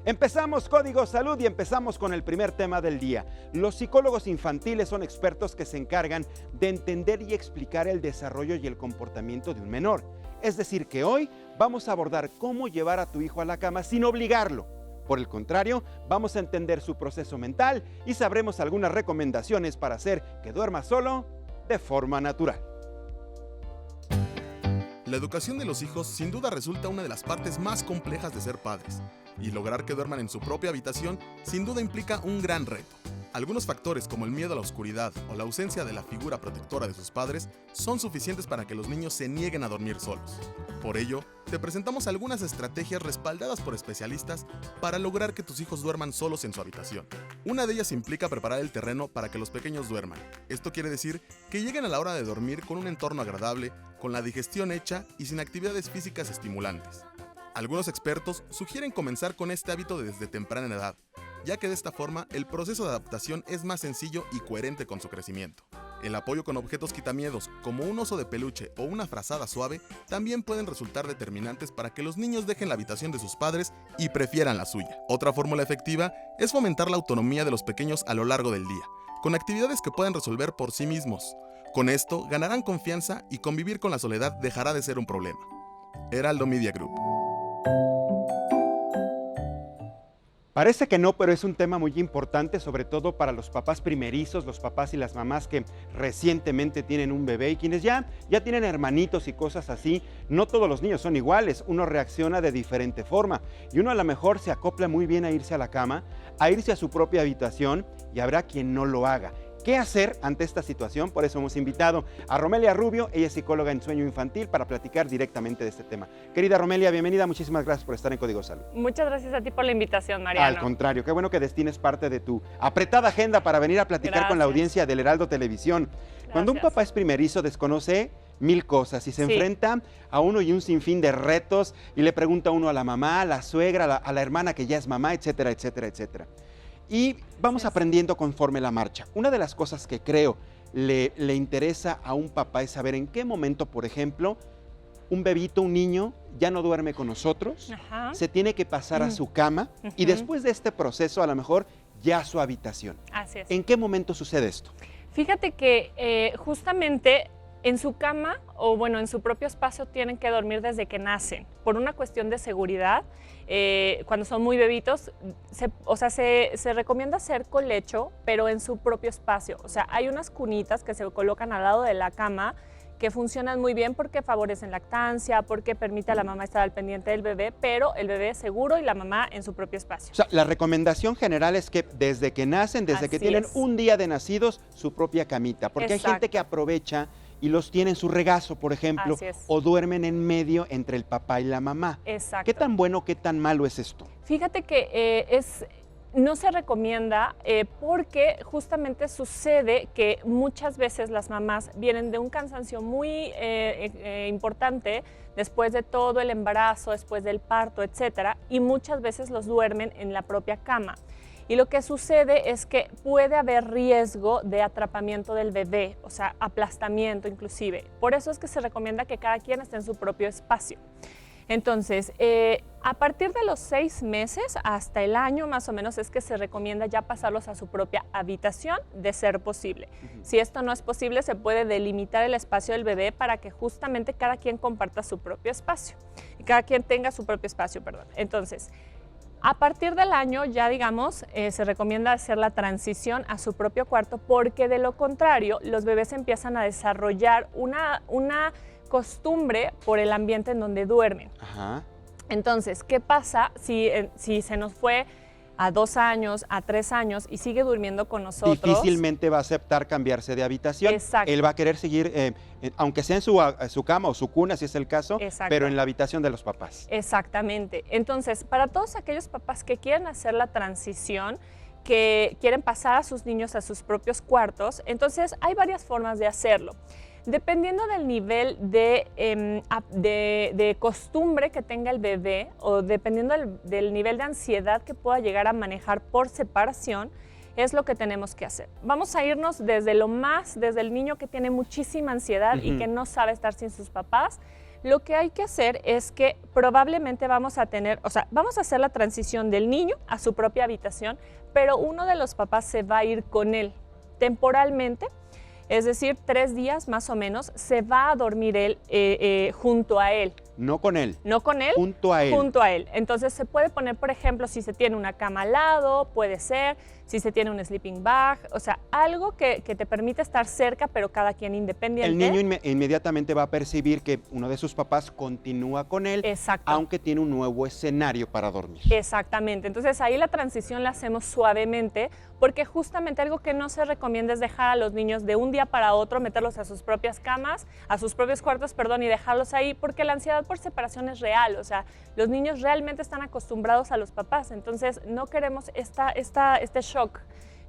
Empezamos Código Salud y empezamos con el primer tema del día. Los psicólogos infantiles son expertos que se encargan de entender y explicar el desarrollo y el comportamiento de un menor. Es decir, que hoy vamos a abordar cómo llevar a tu hijo a la cama sin obligarlo. Por el contrario, vamos a entender su proceso mental y sabremos algunas recomendaciones para hacer que duerma solo de forma natural. La educación de los hijos sin duda resulta una de las partes más complejas de ser padres, y lograr que duerman en su propia habitación sin duda implica un gran reto. Algunos factores como el miedo a la oscuridad o la ausencia de la figura protectora de sus padres son suficientes para que los niños se nieguen a dormir solos. Por ello, te presentamos algunas estrategias respaldadas por especialistas para lograr que tus hijos duerman solos en su habitación. Una de ellas implica preparar el terreno para que los pequeños duerman. Esto quiere decir que lleguen a la hora de dormir con un entorno agradable, con la digestión hecha y sin actividades físicas estimulantes. Algunos expertos sugieren comenzar con este hábito desde temprana edad, ya que de esta forma el proceso de adaptación es más sencillo y coherente con su crecimiento. El apoyo con objetos quitamiedos, como un oso de peluche o una frazada suave, también pueden resultar determinantes para que los niños dejen la habitación de sus padres y prefieran la suya. Otra fórmula efectiva es fomentar la autonomía de los pequeños a lo largo del día, con actividades que puedan resolver por sí mismos. Con esto ganarán confianza y convivir con la soledad dejará de ser un problema. Heraldo Media Group. Parece que no, pero es un tema muy importante, sobre todo para los papás primerizos, los papás y las mamás que recientemente tienen un bebé y quienes ya tienen hermanitos y cosas así. No todos los niños son iguales, uno reacciona de diferente forma y uno a lo mejor se acopla muy bien a irse a la cama, a irse a su propia habitación y habrá quien no lo haga. ¿Qué hacer ante esta situación? Por eso hemos invitado a Romelia Rubio, ella es psicóloga en sueño infantil, para platicar directamente de este tema. Querida Romelia, bienvenida, muchísimas gracias por estar en Código Salud. Muchas gracias a ti por la invitación, Mariano. Al contrario, qué bueno que destines parte de tu apretada agenda para venir a platicar con la audiencia del Heraldo Televisión. Gracias. Cuando un papá es primerizo, desconoce mil cosas y se enfrenta a uno y un sinfín de retos y le pregunta a uno a la mamá, a la suegra, a la hermana que ya es mamá, etcétera, etcétera, etcétera. Y vamos aprendiendo conforme la marcha. Una de las cosas que creo le interesa a un papá es saber en qué momento, por ejemplo, un bebito, un niño, ya no duerme con nosotros, se tiene que pasar a su cama y después de este proceso a lo mejor ya a su habitación. Así es. ¿En qué momento sucede esto? Fíjate que justamente en su cama o bueno, en su propio espacio tienen que dormir desde que nacen, por una cuestión de seguridad. Cuando son muy bebitos, se recomienda hacer colecho, pero en su propio espacio. O sea, hay unas cunitas que se colocan al lado de la cama que funcionan muy bien porque favorecen lactancia, porque permite a la mamá estar al pendiente del bebé, pero el bebé seguro y la mamá en su propio espacio. O sea, la recomendación general es que desde que nacen, desde que tienen un día de nacidos, su propia camita, porque hay gente que aprovecha y los tiene en su regazo, por ejemplo, o duermen en medio entre el papá y la mamá. Exacto. ¿Qué tan bueno, qué tan malo es esto? Fíjate que no se recomienda porque justamente sucede que muchas veces las mamás vienen de un cansancio muy importante después de todo el embarazo, después del parto, etcétera, y muchas veces los duermen en la propia cama. Y lo que sucede es que puede haber riesgo de atrapamiento del bebé, o sea, aplastamiento inclusive. Por eso es que se recomienda que cada quien esté en su propio espacio. Entonces, a partir de los 6 meses hasta el año más o menos es que se recomienda ya pasarlos a su propia habitación, de ser posible. Si esto no es posible, se puede delimitar el espacio del bebé para que justamente cada quien comparta su propio espacio. Y cada quien tenga su propio espacio, perdón. Entonces, a partir del año ya, digamos, se recomienda hacer la transición a su propio cuarto porque de lo contrario los bebés empiezan a desarrollar una costumbre por el ambiente en donde duermen. Entonces, ¿qué pasa si se nos fue a 2 años, a 3 años y sigue durmiendo con nosotros? Difícilmente va a aceptar cambiarse de habitación. Exacto. Él va a querer seguir, aunque sea en su cama o su cuna, si es el caso, pero en la habitación de los papás. Exactamente. Entonces, para todos aquellos papás que quieren hacer la transición, que quieren pasar a sus niños a sus propios cuartos, entonces hay varias formas de hacerlo. Dependiendo del nivel de costumbre que tenga el bebé o dependiendo del nivel de ansiedad que pueda llegar a manejar por separación, es lo que tenemos que hacer. Vamos a irnos desde el niño que tiene muchísima ansiedad y que no sabe estar sin sus papás, Lo que hay que hacer es que probablemente vamos a tener, o sea, vamos a hacer la transición del niño a su propia habitación, pero uno de los papás se va a ir con él temporalmente, es decir, 3 días más o menos, se va a dormir él junto a él. No con él. No con él. Junto a él. Junto a él. Entonces se puede poner, por ejemplo, si se tiene una cama al lado, puede ser, si se tiene un sleeping bag, o sea, algo que te permite estar cerca, pero cada quien independiente. El niño inmediatamente va a percibir que uno de sus papás continúa con él, Exacto. aunque tiene un nuevo escenario para dormir. Exactamente. Entonces ahí la transición la hacemos suavemente, porque justamente algo que no se recomienda es dejar a los niños de un día para otro, meterlos a sus propias camas, a sus propios cuartos, perdón, y dejarlos ahí, porque la ansiedad por separación es real, o sea, los niños realmente están acostumbrados a los papás, entonces no queremos este shock.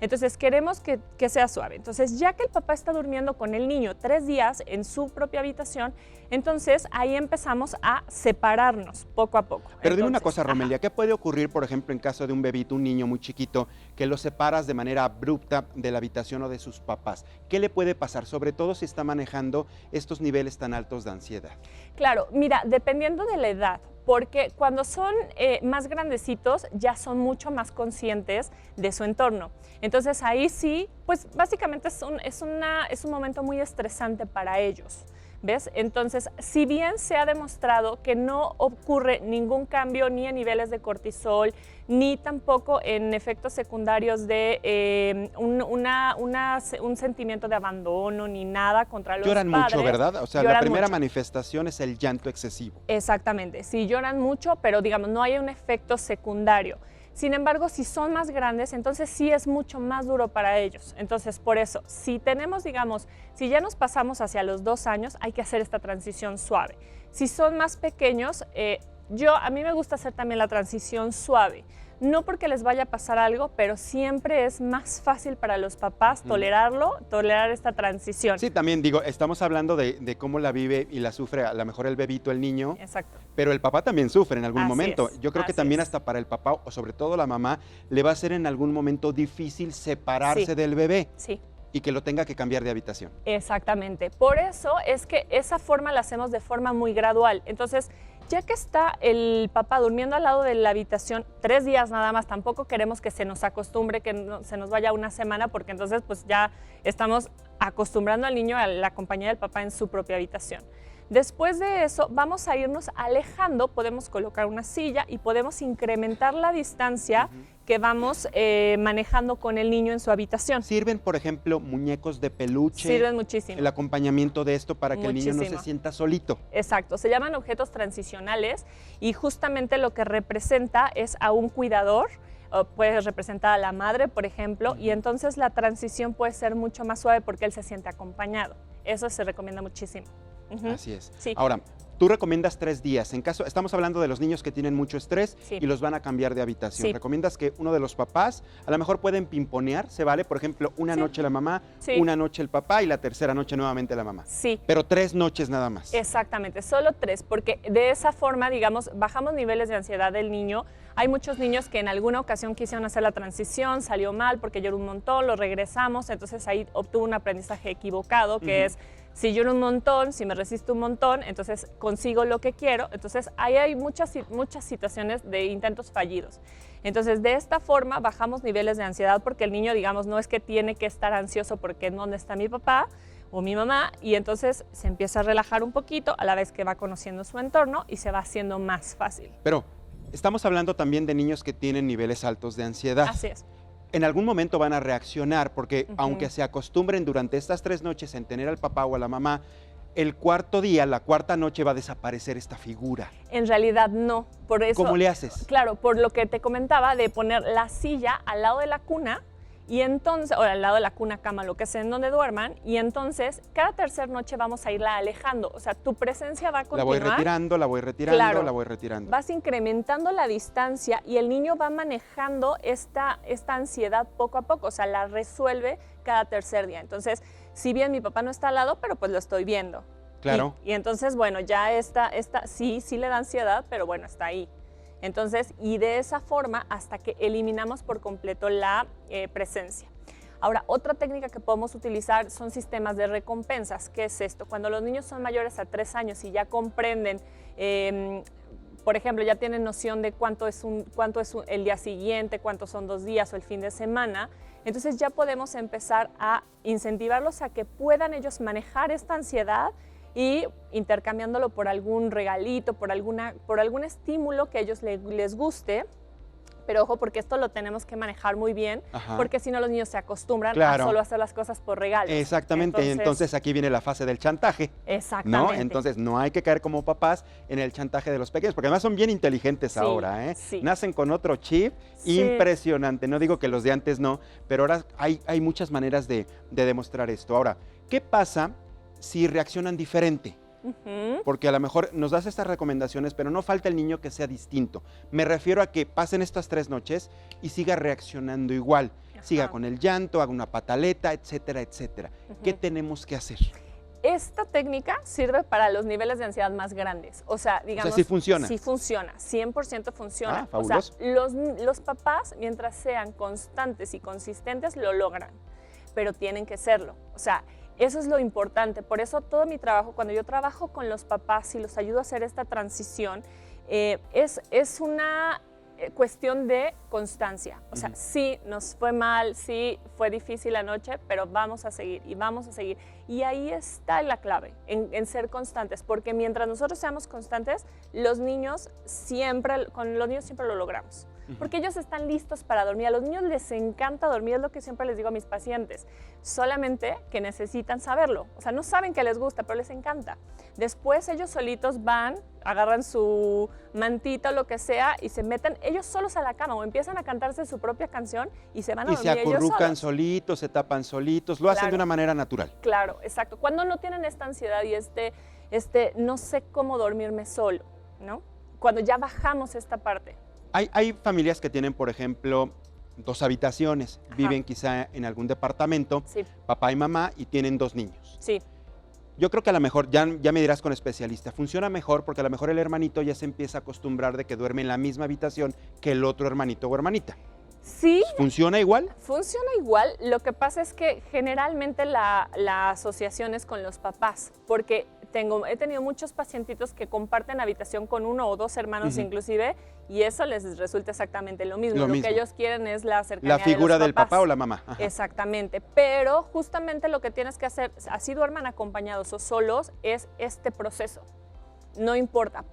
Entonces queremos que sea suave. Entonces ya que el papá está durmiendo con el niño 3 días en su propia habitación, entonces ahí empezamos a separarnos poco a poco. Pero dime una Entonces, cosa, Romelia, ¿qué puede ocurrir, por ejemplo, en caso de un bebito, un niño muy chiquito, que lo separas de manera abrupta de la habitación o de sus papás? ¿Qué le puede pasar, sobre todo si está manejando estos niveles tan altos de ansiedad? Claro, mira, dependiendo de la edad, porque cuando son más grandecitos ya son mucho más conscientes de su entorno. Entonces ahí sí, pues básicamente es un momento muy estresante para ellos, ¿ves? Entonces, si bien se ha demostrado que no ocurre ningún cambio ni en niveles de cortisol, ni tampoco en efectos secundarios de un sentimiento de abandono, ni nada contra los Lloran padres. mucho, ¿verdad? O sea, la Lloran primera mucho. manifestación es el llanto excesivo. Exactamente, sí lloran mucho, pero digamos, no hay un efecto secundario. Sin embargo, si son más grandes, entonces sí es mucho más duro para ellos. Entonces, por eso, si tenemos, digamos, si ya nos pasamos hacia los 2 años, hay que hacer esta transición suave. Si son más pequeños, a mí me gusta hacer también la transición suave. No porque les vaya a pasar algo, pero siempre es más fácil para los papás tolerar esta transición. Sí, también digo, estamos hablando de cómo la vive y la sufre a lo mejor el bebito, el niño. Exacto. Pero el papá también sufre en algún Así momento. es, Yo creo que así también es. hasta para el papá, o sobre todo la mamá, le va a ser en algún momento difícil separarse Sí. del bebé Sí. y que lo tenga que cambiar de habitación. Exactamente. Por eso es que esa forma la hacemos de forma muy gradual. Entonces, ya que está el papá durmiendo al lado de la habitación 3 días nada más, tampoco queremos que se nos acostumbre, se nos vaya una semana, porque entonces pues ya estamos acostumbrando al niño a la compañía del papá en su propia habitación. Después de eso vamos a irnos alejando, podemos colocar una silla y podemos incrementar la distancia que vamos manejando con el niño en su habitación. ¿Sirven, por ejemplo, muñecos de peluche? Sirven muchísimo. El acompañamiento de esto para que el niño no se Muchísimo. sienta solito. Exacto, se llaman objetos transicionales y justamente lo que representa es a un cuidador, o puede representar a la madre, por ejemplo, y entonces la transición puede ser mucho más suave porque él se siente acompañado. Eso se recomienda muchísimo. Ujú. Así es. Sí. Ahora, tú recomiendas 3 días. En caso, estamos hablando de los niños que tienen mucho estrés Sí. y los van a cambiar de habitación. Sí. ¿Recomiendas que uno de los papás, a lo mejor pueden pimponear, se vale? Por ejemplo, una Sí. noche la mamá, Sí. una noche el papá y la tercera noche nuevamente la mamá. Sí. Pero 3 noches nada más. Exactamente, solo 3, porque de esa forma, digamos, bajamos niveles de ansiedad del niño. Hay muchos niños que en alguna ocasión quisieron hacer la transición, salió mal porque lloró un montón, lo regresamos, entonces ahí obtuvo un aprendizaje equivocado, que es, si lloro un montón, si me resisto un montón, entonces consigo lo que quiero. Entonces ahí hay muchas situaciones de intentos fallidos. Entonces de esta forma bajamos niveles de ansiedad porque el niño, digamos, no es que tiene que estar ansioso porque ¿dónde está mi papá o mi mamá? Y entonces se empieza a relajar un poquito a la vez que va conociendo su entorno y se va haciendo más fácil. Pero estamos hablando también de niños que tienen niveles altos de ansiedad. Así es. En algún momento van a reaccionar porque aunque se acostumbren durante estas 3 noches en tener al papá o a la mamá, el cuarto día, la cuarta noche va a desaparecer esta figura. En realidad no, por eso. ¿Cómo le haces? Claro, por lo que te comentaba de poner la silla al lado de la cuna y entonces, o al lado de la cuna, cama, lo que sea en donde duerman, y entonces cada tercera noche vamos a irla alejando, o sea, tu presencia va a La continuar. voy retirando, la voy retirando, Claro. la voy retirando. Vas incrementando la distancia y el niño va manejando esta ansiedad poco a poco, o sea, la resuelve cada tercer día. Entonces, si bien mi papá no está al lado, pero pues lo estoy viendo. Claro. Y entonces, bueno, ya sí le da ansiedad, pero bueno, está ahí. Entonces, y de esa forma hasta que eliminamos por completo la presencia. Ahora, otra técnica que podemos utilizar son sistemas de recompensas. ¿Qué es esto? Cuando los niños son mayores a 3 años y ya comprenden, por ejemplo, ya tienen noción de cuánto es el día siguiente, cuántos son 2 días o el fin de semana, entonces ya podemos empezar a incentivarlos a que puedan ellos manejar esta ansiedad y intercambiándolo por algún regalito, por algún estímulo que a ellos les guste. Pero ojo, porque esto lo tenemos que manejar muy bien, porque si no los niños se acostumbran a solo hacer las cosas por regalos. Exactamente, entonces aquí viene la fase del chantaje. Exactamente. ¿No? Entonces no hay que caer como papás en el chantaje de los pequeños, porque además son bien inteligentes ahora, ¿eh? Sí. Nacen con otro chip impresionante. No digo que los de antes no, pero ahora hay muchas maneras de demostrar esto. Ahora, ¿qué pasa si reaccionan diferente? Porque a lo mejor nos das estas recomendaciones, pero no falta el niño que sea distinto. Me refiero a que pasen estas 3 noches y siga reaccionando igual. Siga con el llanto, haga una pataleta, etcétera, etcétera. ¿Qué tenemos que hacer? Esta técnica sirve para los niveles de ansiedad más grandes. O sea, digamos... sí funciona. Sí funciona, 100% funciona. Fabuloso. O sea, los papás, mientras sean constantes y consistentes, lo logran, pero tienen que serlo. O sea, eso es lo importante. Por eso todo mi trabajo, cuando yo trabajo con los papás y los ayudo a hacer esta transición, es una cuestión de constancia. O sea, sí nos fue mal, sí fue difícil la noche, pero vamos a seguir y vamos a seguir. Y ahí está la clave, en ser constantes, porque mientras nosotros seamos constantes, con los niños siempre lo logramos. Porque ellos están listos para dormir. A los niños les encanta dormir, es lo que siempre les digo a mis pacientes. Solamente que necesitan saberlo. O sea, no saben que les gusta, pero les encanta. Después ellos solitos van, agarran su mantita o lo que sea y se meten ellos solos a la cama o empiezan a cantarse su propia canción y se van a dormir ellos solos. Y se acurrucan solitos, se tapan solitos, lo hacen de una manera natural. Claro, exacto. Cuando no tienen esta ansiedad y no sé cómo dormirme solo, ¿no? Cuando ya bajamos esta parte. Hay familias que tienen, por ejemplo, 2 habitaciones, viven quizá en algún departamento, papá y mamá, y tienen 2 niños. Sí. Yo creo que a lo mejor, ya me dirás con especialista, funciona mejor porque a lo mejor el hermanito ya se empieza a acostumbrar de que duerme en la misma habitación que el otro hermanito o hermanita. Sí. ¿Funciona igual? Funciona igual. Lo que pasa es que generalmente la asociación es con los papás, porque he tenido muchos pacientitos que comparten habitación con 1 o 2 hermanos inclusive, y eso les resulta exactamente lo mismo. Lo que ellos quieren es la cercanía la figura de los del papás. papá o la mamá. Exactamente, pero justamente lo que tienes que hacer, así duerman acompañados o solos, es este proceso. No importa,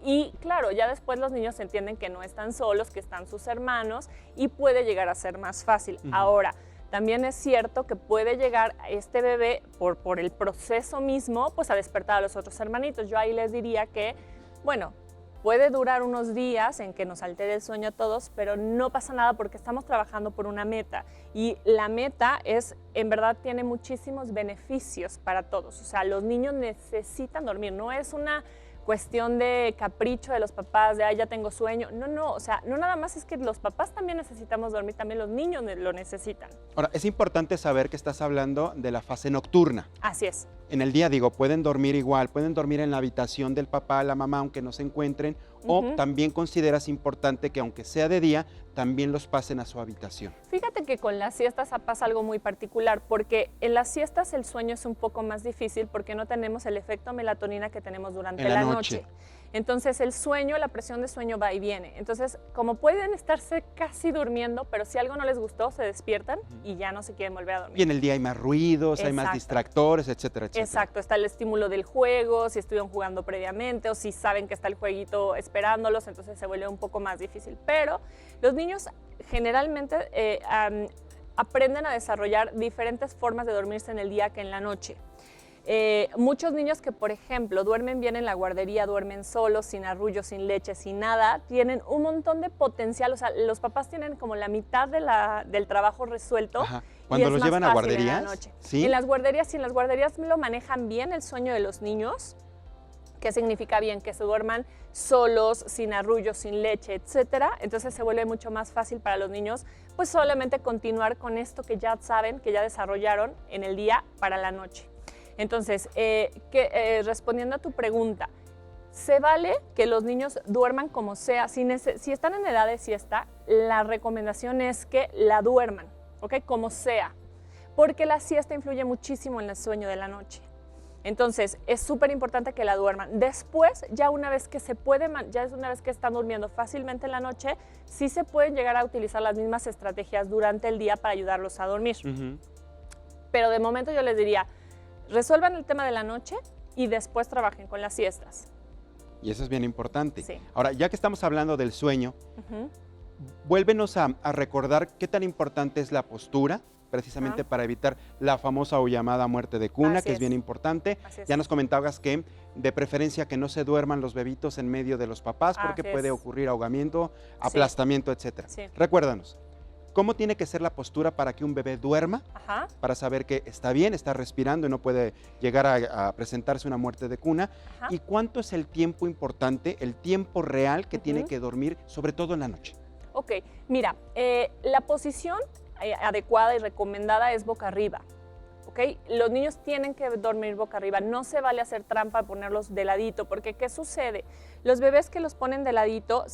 y claro, ya después los niños entienden que no están solos, que están sus hermanos y puede llegar a ser más fácil. Ahora, también es cierto que puede llegar este bebé por el proceso mismo, pues a despertar a los otros hermanitos. Yo ahí les diría que, bueno, puede durar unos días en que nos altere el sueño a todos, pero no pasa nada porque estamos trabajando por una meta. Y la meta en verdad, tiene muchísimos beneficios para todos. O sea, los niños necesitan dormir, no es una cuestión de capricho de los papás, de, ay, ya tengo sueño. No, o sea, no nada más es que los papás también necesitamos dormir, también los niños lo necesitan. Ahora, es importante saber que estás hablando de la fase nocturna. Así es. En el día, pueden dormir igual, pueden dormir en la habitación del papá, la mamá, aunque no se encuentren, o también consideras importante que aunque sea de día, también los pasen a su habitación. Fíjate que con las siestas pasa algo muy particular, porque en las siestas el sueño es un poco más difícil porque no tenemos el efecto melatonina que tenemos durante la noche. Entonces el sueño, la presión de sueño va y viene. Entonces, como pueden estarse casi durmiendo, pero si algo no les gustó, se despiertan y ya no se quieren volver a dormir. Y en el día hay más ruidos, hay más distractores, etcétera, etcétera. Exacto, está el estímulo del juego, si estuvieron jugando previamente o si saben que está el jueguito esperándolos, entonces se vuelve un poco más difícil. Pero los niños generalmente aprenden a desarrollar diferentes formas de dormirse en el día que en la noche. Muchos niños que, por ejemplo, duermen bien en la guardería, duermen solos, sin arrullo, sin leche, sin nada, tienen un montón de potencial. O sea, los papás tienen como la mitad del trabajo resuelto. ¿Cuando los llevan a guarderías? ¿Sí? En las guarderías lo manejan bien el sueño de los niños. ¿Qué significa bien? Que se duerman solos, sin arrullo, sin leche, etcétera. Entonces se vuelve mucho más fácil para los niños, pues solamente continuar con esto que ya saben, que ya desarrollaron en el día para la noche. Entonces, respondiendo a tu pregunta, se vale que los niños duerman como sea. Si están en edad de siesta, la recomendación es que la duerman. ¿ok? Como sea, porque la siesta influye muchísimo en el sueño de la noche. Entonces, es súper importante que la duerman. Después, ya una vez que una vez que están durmiendo fácilmente en la noche, sí se pueden llegar a utilizar las mismas estrategias durante el día para ayudarlos a dormir. Pero de momento yo les diría, resuelvan el tema de la noche y después trabajen con las siestas. Y eso es bien importante. Sí. Ahora, ya que estamos hablando del sueño, vuélvenos a recordar qué tan importante es la postura, precisamente para evitar la famosa o llamada muerte de cuna, que es bien importante. Ya nos comentabas que de preferencia que no se duerman los bebitos en medio de los papás porque puede ocurrir ahogamiento, aplastamiento, etcétera. Recuérdanos, ¿cómo tiene que ser la postura para que un bebé duerma? Para saber que está bien, está respirando y no puede llegar a presentarse una muerte de cuna. ¿Y cuánto es el tiempo importante, el tiempo real que tiene que dormir, sobre todo en la noche? Ok, mira, la posición adecuada y recomendada es boca arriba. ¿Okay? Los niños tienen que dormir boca arriba, no se vale hacer trampa, ponerlos de ladito, porque ¿qué sucede? Los bebés que los ponen de ladito,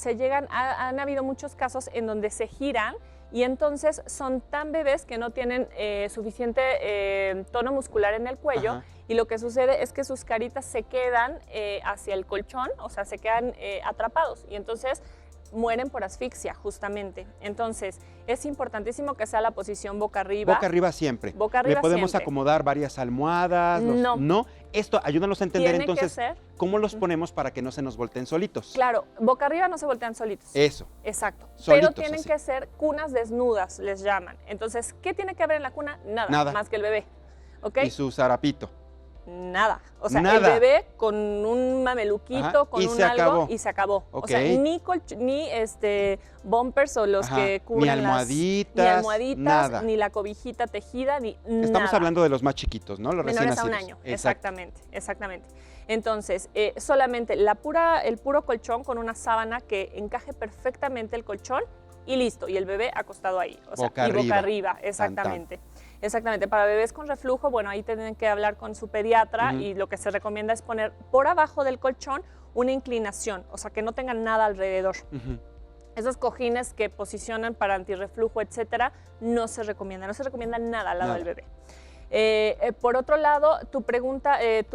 han habido muchos casos en donde se giran y entonces son tan bebés que no tienen suficiente tono muscular en el cuello y lo que sucede es que sus caritas se quedan hacia el colchón, o sea, se quedan atrapados y entonces mueren por asfixia, justamente. Entonces, es importantísimo que sea la posición boca arriba. Boca arriba siempre. Boca arriba ¿Le podemos siempre acomodar varias almohadas? No. Esto, ayúdanos a entender Tiene entonces que ser, cómo los ponemos para que no se nos volteen solitos. Claro, boca arriba no se voltean solitos. Eso. Exacto. Solitos, pero tienen así. que ser cunas desnudas, les llaman. Entonces, ¿qué tiene que haber en la cuna? Nada. Más que el bebé. ¿Ok? Y su zarapito. Nada. O sea, Nada. el bebé con un mameluquito, con un algo y se acabó. O sea, ni bumpers o los que cubren ni almohaditas, ni la cobijita tejida, ni nada. Estamos hablando de los más chiquitos, ¿no? Los recién menores nacidos. A un año, exactamente. Entonces, solamente el puro colchón con una sábana que encaje perfectamente el colchón y listo, y el bebé acostado ahí, o sea, boca arriba, exactamente. Exactamente, para bebés con reflujo, bueno, ahí tienen que hablar con su pediatra y lo que se recomienda es poner por abajo del colchón una inclinación, o sea, que no tengan nada alrededor. Esos cojines que posicionan para antirreflujo, etcétera, no se recomienda nada al lado del bebé. Por otro lado, tu pregunta, el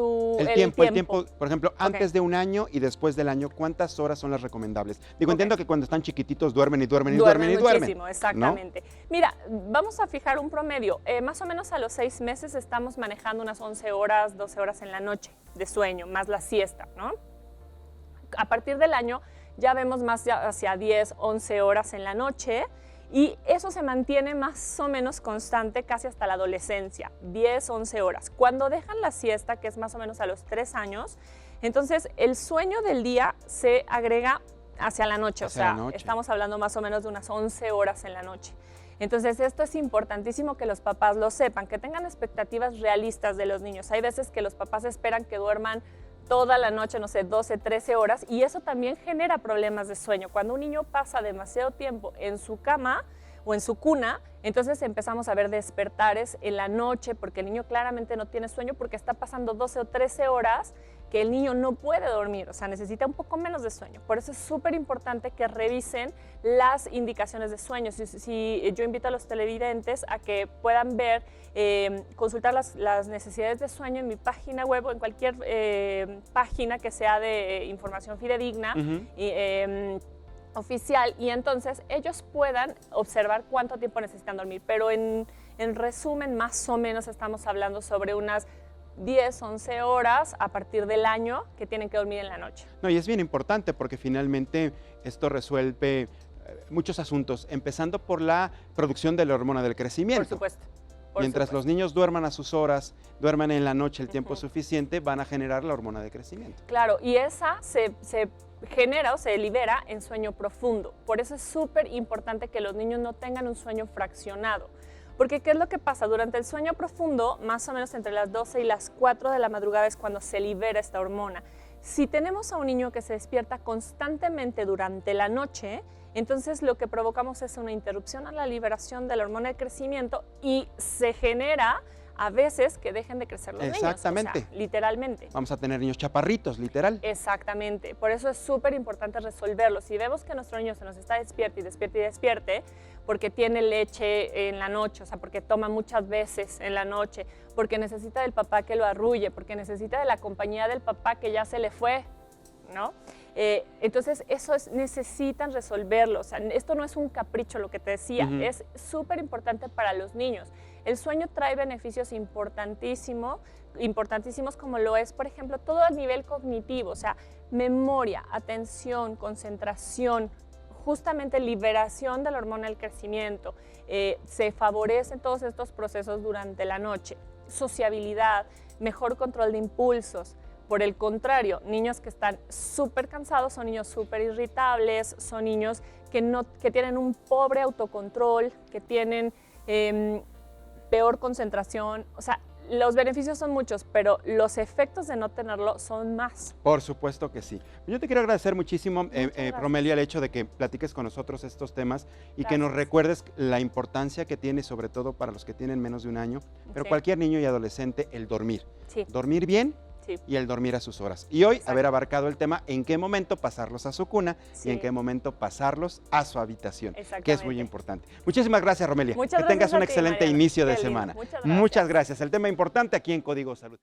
tiempo, por ejemplo, antes de un año y después del año, ¿cuántas horas son las recomendables? Digo, entiendo que cuando están chiquititos duermen muchísimo, exactamente. ¿No? Mira, vamos a fijar un promedio. Más o menos a los 6 meses estamos manejando unas 11 horas, 12 horas en la noche de sueño, más la siesta, ¿no? A partir del año ya vemos más hacia 10, 11 horas en la noche. Y eso se mantiene más o menos constante casi hasta la adolescencia, 10, 11 horas. Cuando dejan la siesta, que es más o menos a los 3 años, entonces el sueño del día se agrega hacia la noche. Estamos hablando más o menos de unas 11 horas en la noche. Entonces esto es importantísimo que los papás lo sepan, que tengan expectativas realistas de los niños. Hay veces que los papás esperan que duerman toda la noche, no sé, 12, 13 horas, y eso también genera problemas de sueño. Cuando un niño pasa demasiado tiempo en su cama o en su cuna, entonces empezamos a ver despertares en la noche porque el niño claramente no tiene sueño porque está pasando 12 o 13 horas que el niño no puede dormir, o sea, necesita un poco menos de sueño. Por eso es súper importante que revisen las indicaciones de sueño. Yo invito a los televidentes a que puedan ver, consultar las necesidades de sueño en mi página web o en cualquier página que sea de información fidedigna, oficial, y entonces ellos puedan observar cuánto tiempo necesitan dormir. Pero en resumen, más o menos estamos hablando sobre unas 10, 11 horas a partir del año que tienen que dormir en la noche. No, y es bien importante porque finalmente esto resuelve muchos asuntos, empezando por la producción de la hormona del crecimiento. Por supuesto. Mientras los niños duerman a sus horas, duerman en la noche el tiempo suficiente, van a generar la hormona de crecimiento. Claro, y esa se genera o se libera en sueño profundo. Por eso es súper importante que los niños no tengan un sueño fraccionado. Porque ¿qué es lo que pasa? Durante el sueño profundo, más o menos entre las 12 y las 4 de la madrugada es cuando se libera esta hormona. Si tenemos a un niño que se despierta constantemente durante la noche, entonces lo que provocamos es una interrupción a la liberación de la hormona de crecimiento y se genera a veces que dejen de crecer los Exactamente. niños, o sea, literalmente. Vamos a tener niños chaparritos, literal. Exactamente, por eso es súper importante resolverlo. Si vemos que nuestro niño se nos está despierte y despierte y despierte, porque tiene leche en la noche, o sea, porque toma muchas veces en la noche, porque necesita del papá que lo arrulle, porque necesita de la compañía del papá que ya se le fue, ¿no? Entonces, necesitan resolverlo. O sea, esto no es un capricho, lo que te decía, es súper importante para los niños. El sueño trae beneficios importantísimos, como lo es, por ejemplo, todo a nivel cognitivo, o sea, memoria, atención, concentración, justamente liberación de la hormona del crecimiento. Se favorecen todos estos procesos durante la noche. Sociabilidad, mejor control de impulsos. Por el contrario, niños que están súper cansados son niños súper irritables, son niños que tienen un pobre autocontrol, que tienen peor concentración. O sea, los beneficios son muchos, pero los efectos de no tenerlo son más. Por supuesto que sí. Yo te quiero agradecer muchísimo, Romelia, el hecho de que platiques con nosotros estos temas y que nos recuerdes la importancia que tiene, sobre todo para los que tienen menos de un año, pero cualquier niño y adolescente, el dormir. Sí. Dormir bien. Sí. Y el dormir a sus horas. Y hoy haber abarcado el tema en qué momento pasarlos a su cuna y en qué momento pasarlos a su habitación, que es muy importante. Muchísimas gracias, Romelia. Muchas que tengas un gracias excelente inicio de semana. Muchas gracias. El tema importante aquí en Código Salud.